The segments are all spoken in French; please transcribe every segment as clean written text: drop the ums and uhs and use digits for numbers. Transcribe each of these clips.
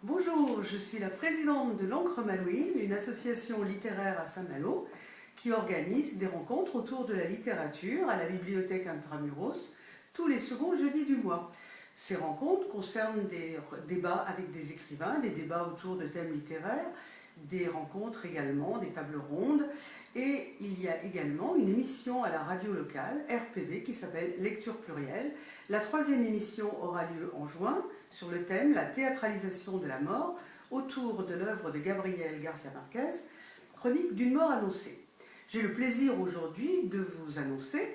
Bonjour, je suis la présidente de l'Ancre Malouine, une association littéraire à Saint-Malo qui organise des rencontres autour de la littérature à la bibliothèque Intramuros tous les seconds jeudis du mois. Ces rencontres concernent des débats avec des écrivains, des débats autour de thèmes littéraires, des rencontres également, des tables rondes, et il y a également une émission à la radio locale, RPV, qui s'appelle Lecture Plurielle. La 3e émission aura lieu en juin sur le thème La théâtralisation de la mort, autour de l'œuvre de Gabriel García Márquez, Chronique d'une mort annoncée. J'ai le plaisir aujourd'hui de vous annoncer,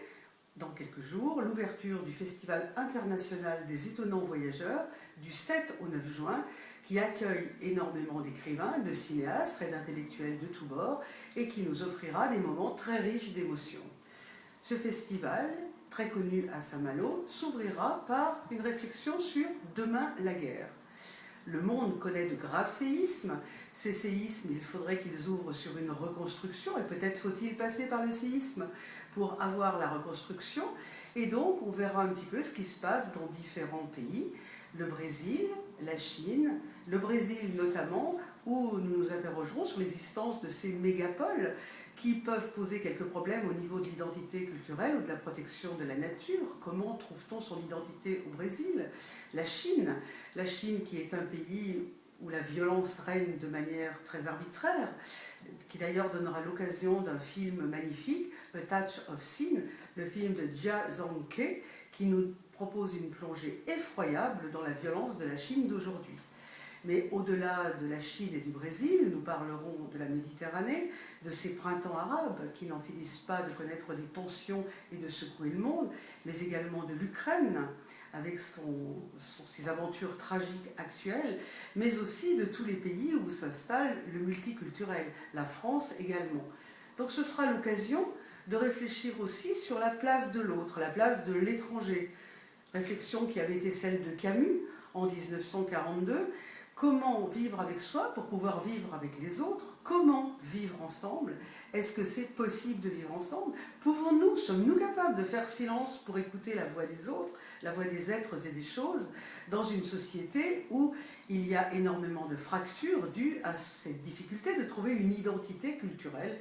dans quelques jours, l'ouverture du Festival international des étonnants voyageurs du 7 au 9 juin, qui accueille énormément d'écrivains, de cinéastes et d'intellectuels de tous bords et qui nous offrira des moments très riches d'émotions. Ce festival, très connu à Saint-Malo, s'ouvrira par une réflexion sur Demain la guerre. Le monde connaît de graves séismes. Ces séismes, il faudrait qu'ils ouvrent sur une reconstruction, et peut-être faut-il passer par le séisme pour avoir la reconstruction. Et donc, on verra un petit peu ce qui se passe dans différents pays. Le Brésil, la Chine, le Brésil notamment, où nous nous interrogerons sur l'existence de ces mégapoles qui peuvent poser quelques problèmes au niveau de l'identité culturelle ou de la protection de la nature. Comment trouve-t-on son identité au Brésil? La Chine qui est un pays où la violence règne de manière très arbitraire, qui d'ailleurs donnera l'occasion d'un film magnifique, A Touch of Sin, le film de Jia Zhangke, qui nous propose une plongée effroyable dans la violence de la Chine d'aujourd'hui. Mais au-delà de la Chine et du Brésil, nous parlerons de la Méditerranée, de ces printemps arabes qui n'en finissent pas de connaître des tensions et de secouer le monde, mais également de l'Ukraine, avec ses aventures tragiques actuelles, mais aussi de tous les pays où s'installe le multiculturel, la France également. Donc ce sera l'occasion de réfléchir aussi sur la place de l'autre, la place de l'étranger. Réflexion qui avait été celle de Camus en 1942. Comment vivre avec soi pour pouvoir vivre avec les autres? Comment vivre ensemble? Est-ce que c'est possible de vivre ensemble? Pouvons-nous, sommes-nous capables de faire silence pour écouter la voix des autres, la voix des êtres et des choses, dans une société où il y a énormément de fractures dues à cette difficulté de trouver une identité culturelle,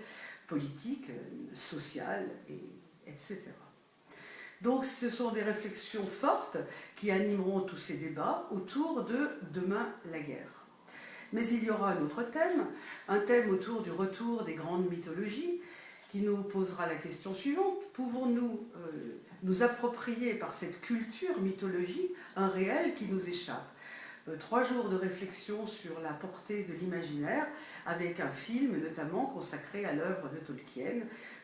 politique, sociale, etc. Donc ce sont des réflexions fortes qui animeront tous ces débats autour de Demain la guerre. Mais il y aura un autre thème, un thème autour du retour des grandes mythologies, qui nous posera la question suivante. Pouvons-nous nous approprier par cette culture mythologie un réel qui nous échappe? 3 jours de réflexion sur la portée de l'imaginaire, avec un film notamment consacré à l'œuvre de Tolkien,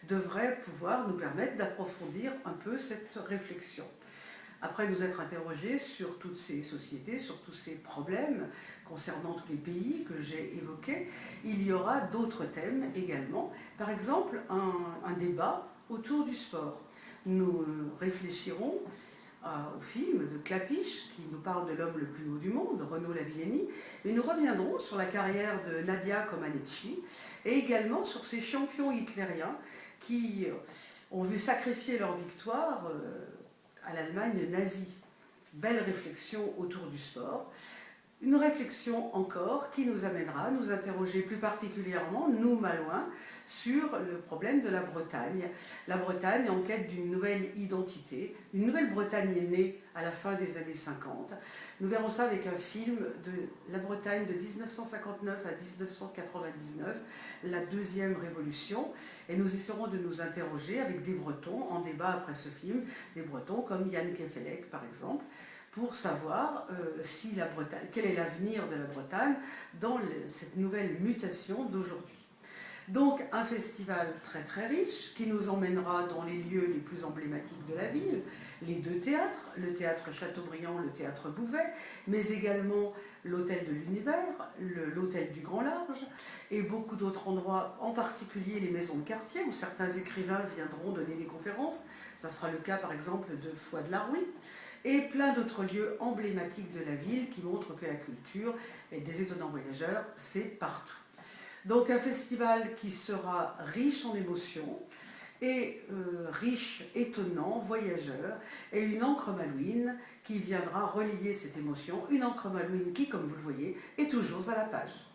devrait pouvoir nous permettre d'approfondir un peu cette réflexion. Après nous être interrogés sur toutes ces sociétés, sur tous ces problèmes concernant tous les pays que j'ai évoqués, il y aura d'autres thèmes également. Par exemple, un débat autour du sport. Nous réfléchirons au film de Klapisch, qui nous parle de l'homme le plus haut du monde, Renaud Lavillenie, mais nous reviendrons sur la carrière de Nadia Comaneci et également sur ces champions hitlériens qui ont vu sacrifier leur victoire à l'Allemagne nazie. Belle réflexion autour du sport. Une réflexion encore qui nous amènera à nous interroger plus particulièrement, nous Malouins, sur le problème de la Bretagne. La Bretagne en quête d'une nouvelle identité. Une nouvelle Bretagne est née à la fin des années 50. Nous verrons ça avec un film de la Bretagne de 1959 à 1999, la deuxième révolution. Et nous essaierons de nous interroger avec des Bretons, en débat après ce film, des Bretons comme Yann Kefelec par exemple, pour savoir quel est l'avenir de la Bretagne dans cette nouvelle mutation d'aujourd'hui. Donc un festival très très riche qui nous emmènera dans les lieux les plus emblématiques de la ville, les 2 théâtres, le théâtre Chateaubriand, le théâtre Bouvet, mais également l'hôtel de l'Univers, l'hôtel du Grand Large et beaucoup d'autres endroits, en particulier les maisons de quartier où certains écrivains viendront donner des conférences. Ça sera le cas par exemple de Foy de la Rouille. Et plein d'autres lieux emblématiques de la ville qui montrent que la culture et des étonnants voyageurs, c'est partout. Donc un festival qui sera riche en émotions, et riche, étonnant, voyageur, et une encre malouine qui viendra relier cette émotion, une encre malouine qui, comme vous le voyez, est toujours à la page.